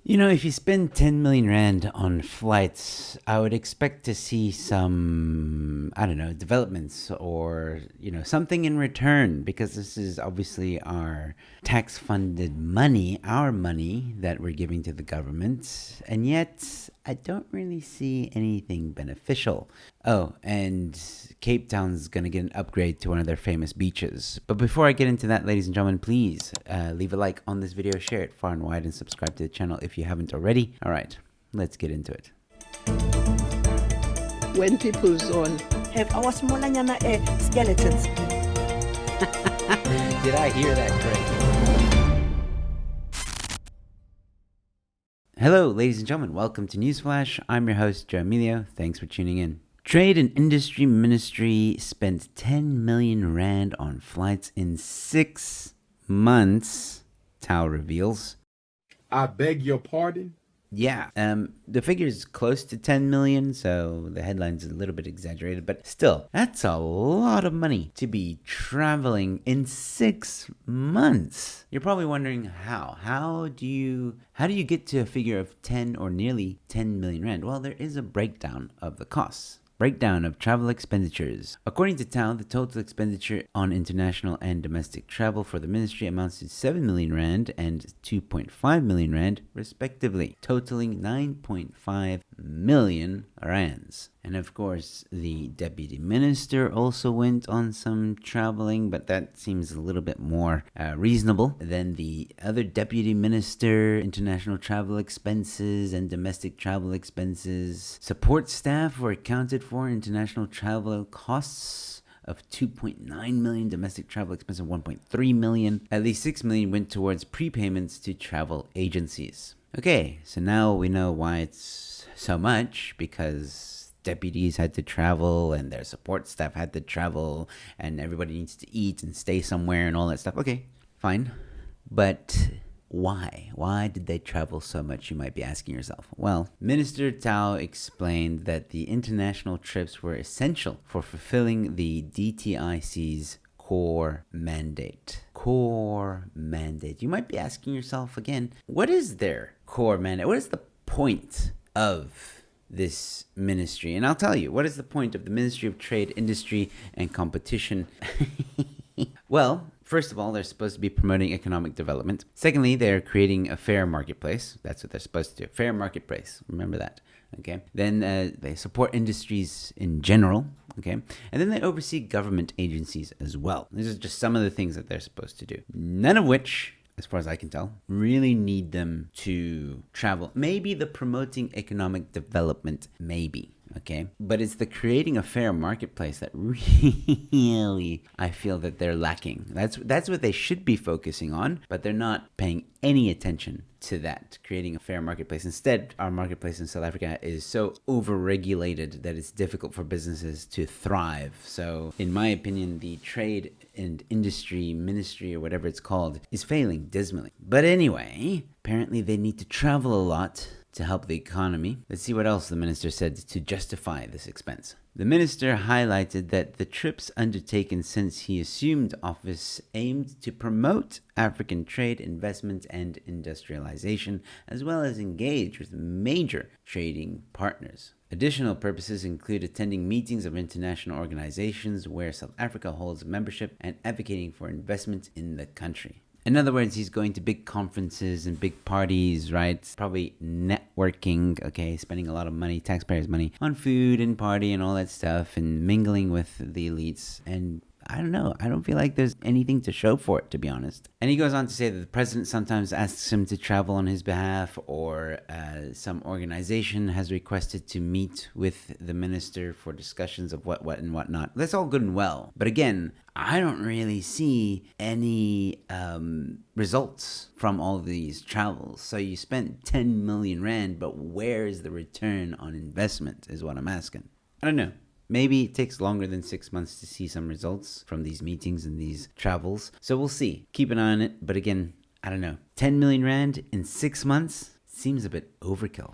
If you spend 10 million rand on flights, I would expect to see some, I don't know, developments or, something in return, because this is obviously our tax funded money, our money that we're giving to the government. And yet, I don't really see anything beneficial. Oh, and Cape Town's going to get an upgrade to one of their famous beaches. But before I get into that, ladies and gentlemen, please leave a like on this video, share it far and wide, and subscribe to the channel if you haven't already. All right, let's get into it. When people zone have our smallanyana skeletons. Did I hear that correctly? Hello, ladies and gentlemen. Welcome to Newsflash. I'm your host, Emilio. Thanks for tuning in. Trade and Industry Ministry spent 10 million rand on flights in 6 months, Tao reveals. I beg your pardon? Yeah, the figure is close to 10 million, so the headline's a little bit exaggerated, but still, that's a lot of money to be traveling in 6 months. You're probably wondering how. How do you get to a figure of 10 or nearly 10 million rand? Well, there is a breakdown of the costs. Breakdown of travel expenditures. According to Tao, the total expenditure on international and domestic travel for the ministry amounts to 7 million rand and 2.5 million rand, respectively, totaling 9.5 million rands. And of course, the deputy minister also went on some traveling, but that seems a little bit more reasonable than the other deputy minister. International travel expenses and domestic travel expenses. Support staff were accounted for international travel costs of 2.9 million, domestic travel expense of 1.3 million. At least 6 million went towards prepayments to travel agencies. Okay, so now we know why it's so much, because deputies had to travel and their support staff had to travel and everybody needs to eat and stay somewhere and all that stuff. Okay, fine. But why? Why did they travel so much, you might be asking yourself? Well, Minister Tao explained that the international trips were essential for fulfilling the DTIC's core mandate. Core mandate. You might be asking yourself again, what is their core mandate? What is the point of this ministry? And I'll tell you, what is the point of the Ministry of Trade, Industry and Competition? Well, first of all, they're supposed to be promoting economic development. Secondly, they're creating a fair marketplace. That's what they're supposed to do. Fair marketplace. Remember that. Okay. Then they support industries in general. Okay. And then they oversee government agencies as well. These are just some of the things that they're supposed to do. None of which, as far as I can tell, really need them to travel. Maybe the promoting economic development, maybe. Okay, but it's the creating a fair marketplace that really I feel that they're lacking. That's what they should be focusing on, but they're not paying any attention to that, creating a fair marketplace. Instead, our marketplace in South Africa is so overregulated that it's difficult for businesses to thrive. So in my opinion, the Trade and Industry Ministry, or whatever it's called, is failing dismally. But anyway, apparently they need to travel a lot to help the economy. Let's see what else the minister said to justify this expense. The minister highlighted that the trips undertaken since he assumed office aimed to promote African trade, investment, and industrialization, as well as engage with major trading partners. Additional purposes include attending meetings of international organizations where South Africa holds membership and advocating for investment in the country. In other words, he's going to big conferences and big parties, right? Probably networking, okay, spending a lot of money, taxpayers' money, on food and party and all that stuff, and mingling with the elites. And I don't know. I don't feel like there's anything to show for it, to be honest. And he goes on to say that the president sometimes asks him to travel on his behalf, or some organization has requested to meet with the minister for discussions of what and what not. That's all good and well. But again, I don't really see any results from all these travels. So you spent 10 million rand, but where is the return on investment is what I'm asking. I don't know. Maybe it takes longer than 6 months to see some results from these meetings and these travels. So we'll see. Keep an eye on it. But again, I don't know. 10 million rand in 6 months seems a bit overkill.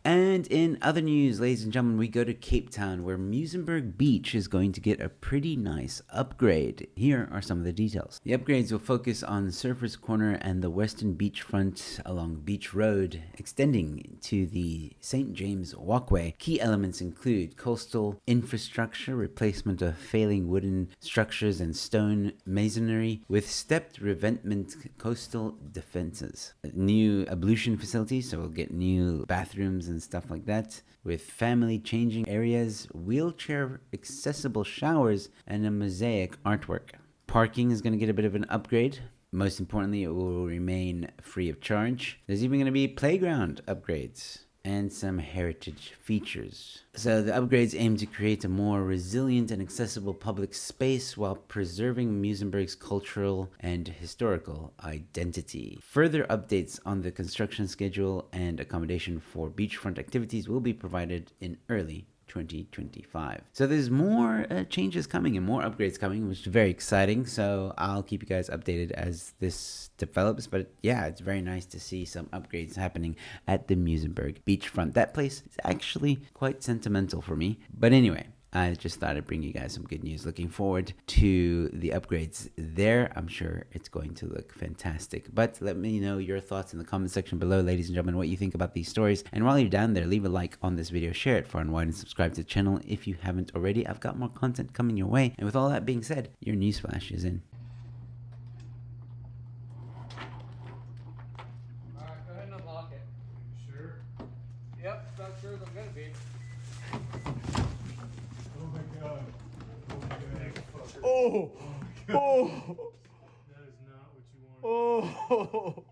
And in other news, ladies and gentlemen, we go to Cape Town, where Muizenberg Beach is going to get a pretty nice upgrade. Here are some of the details. The upgrades will focus on Surfers Corner and the western beachfront along Beach Road, extending to the St. James Walkway. Key elements include coastal infrastructure, replacement of failing wooden structures and stone masonry with stepped revetment coastal defenses. New ablution facilities, so we'll get new bathrooms and stuff like that, with family changing areas, wheelchair accessible showers, and a mosaic artwork. Parking is going to get a bit of an upgrade. Most importantly, it will remain free of charge. There's even going to be playground upgrades and some heritage features. So the upgrades aim to create a more resilient and accessible public space while preserving Muizenberg's cultural and historical identity. Further updates on the construction schedule and accommodation for beachfront activities will be provided in early 2025. So there's more changes coming and more upgrades coming, which is very exciting. So I'll keep you guys updated as this develops. But yeah, it's very nice to see some upgrades happening at the Muizenberg beachfront. That place is actually quite sentimental for me. But anyway, I just thought I'd bring you guys some good news. Looking forward to the upgrades there. I'm sure it's going to look fantastic. But let me know your thoughts in the comment section below, ladies and gentlemen, what you think about these stories. And while you're down there, leave a like on this video, share it far and wide, and subscribe to the channel if you haven't already. I've got more content coming your way. And with all that being said, your newsflash is in. Alright, go ahead and unlock it. Sure. Yep, about sure as I'm gonna be. Oh my god. Oh! Oh! That is not what you wanted. Oh!